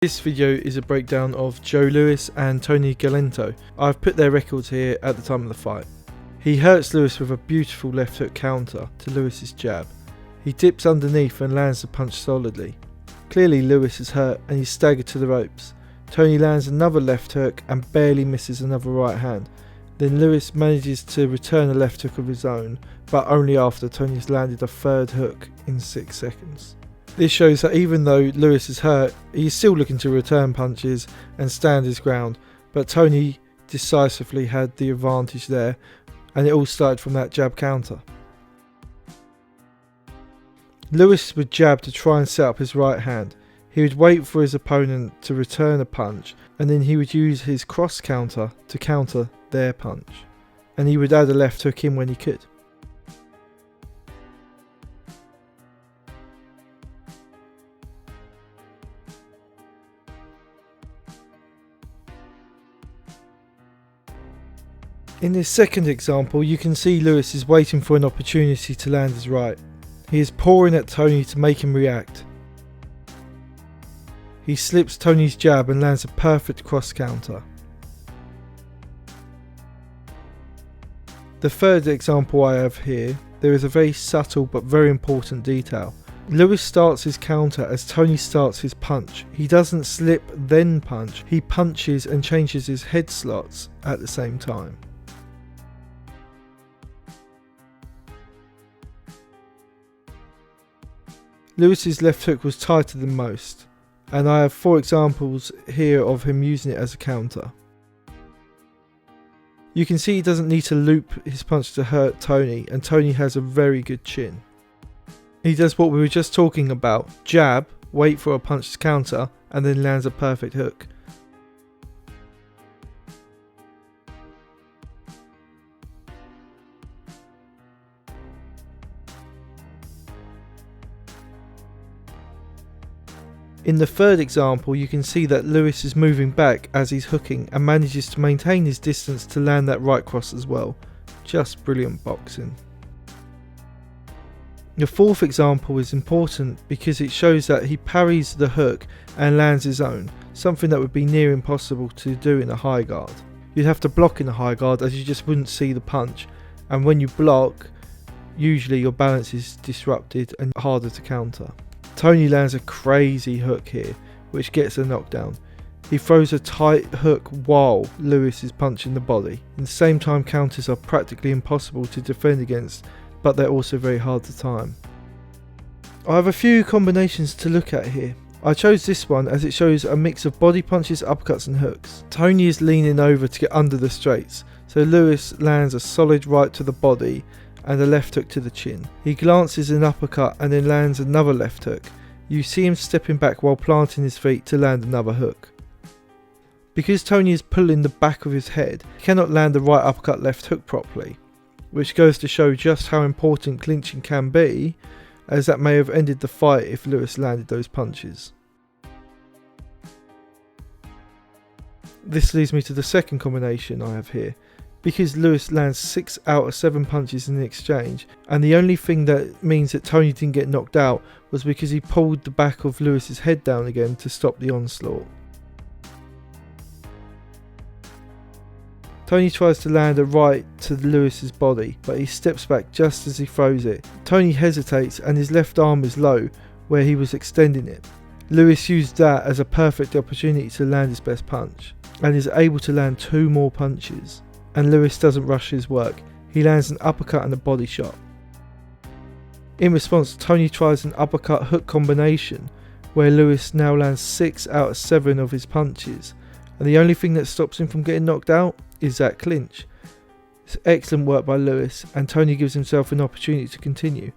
This video is a breakdown of Joe Louis and Tony Galento. I've put their records here at the time of the fight. He hurts Louis with a beautiful left hook counter to Louis's jab. He dips underneath and lands the punch solidly. Clearly Louis is hurt and he's staggered to the ropes. Tony lands another left hook and barely misses another right hand. Then Louis manages to return a left hook of his own, but only after Tony's landed a third hook in 6 seconds. This shows that even though Louis is hurt, he is still looking to return punches and stand his ground, but Tony decisively had the advantage there, and it all started from that jab counter. Louis would jab to try and set up his right hand. He would wait for his opponent to return a punch, and then he would use his cross counter to counter their punch, and he would add a left hook in when he could. In this second example, you can see Louis is waiting for an opportunity to land his right. He is pouring at Tony to make him react. He slips Tony's jab and lands a perfect cross counter. The third example I have here, there is a very subtle but very important detail. Louis starts his counter as Tony starts his punch. He doesn't slip then punch, he punches and changes his head slots at the same time. Louis's left hook was tighter than most, and I have 4 examples here of him using it as a counter. You can see he doesn't need to loop his punch to hurt Tony, and Tony has a very good chin. He does what we were just talking about: jab, wait for a punch to counter, and then lands a perfect hook. In the third example, you can see that Louis is moving back as he's hooking and manages to maintain his distance to land that right cross as well. Just brilliant boxing. The fourth example is important because it shows that he parries the hook and lands his own, something that would be near impossible to do in a high guard. You'd have to block in a high guard as you just wouldn't see the punch, and when you block, usually your balance is disrupted and harder to counter. Tony lands a crazy hook here, which gets a knockdown. He throws a tight hook while Louis is punching the body. At the same time, counters are practically impossible to defend against, but they're also very hard to time. I have a few combinations to look at here. I chose this one as it shows a mix of body punches, uppercuts and hooks. Tony is leaning over to get under the straights, so Louis lands a solid right to the body and a left hook to the chin. He glances an uppercut and then lands another left hook. You see him stepping back while planting his feet to land another hook. Because Tony is pulling the back of his head, he cannot land the right uppercut left hook properly, which goes to show just how important clinching can be, as that may have ended the fight if Louis landed those punches. This leads me to the second combination I have here. Because Louis lands 6 out of 7 punches in the exchange, and the only thing that means that Tony didn't get knocked out was because he pulled the back of Louis's head down again to stop the onslaught. Tony tries to land a right to Louis's body, but he steps back just as he throws it. Tony hesitates and his left arm is low where he was extending it. Louis used that as a perfect opportunity to land his best punch, and is able to land 2 more punches. And Louis doesn't rush his work. He lands an uppercut and a body shot. In response, Tony tries an uppercut hook combination where Louis now lands 6 out of 7 of his punches, and the only thing that stops him from getting knocked out is that clinch. It's excellent work by Louis, and Tony gives himself an opportunity to continue.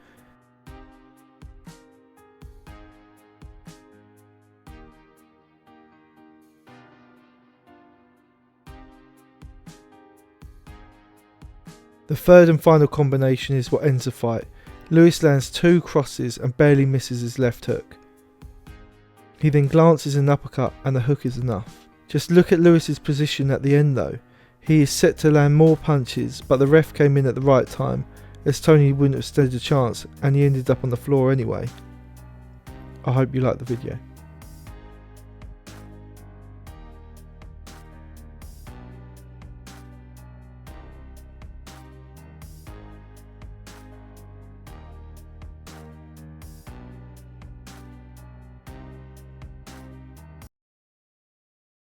The third and final combination is what ends the fight. Louis lands 2 crosses and barely misses his left hook. He then glances an uppercut and the hook is enough. Just look at Louis's position at the end though. He is set to land more punches, but the ref came in at the right time, as Tony wouldn't have stood a chance and he ended up on the floor anyway. I hope you liked the video.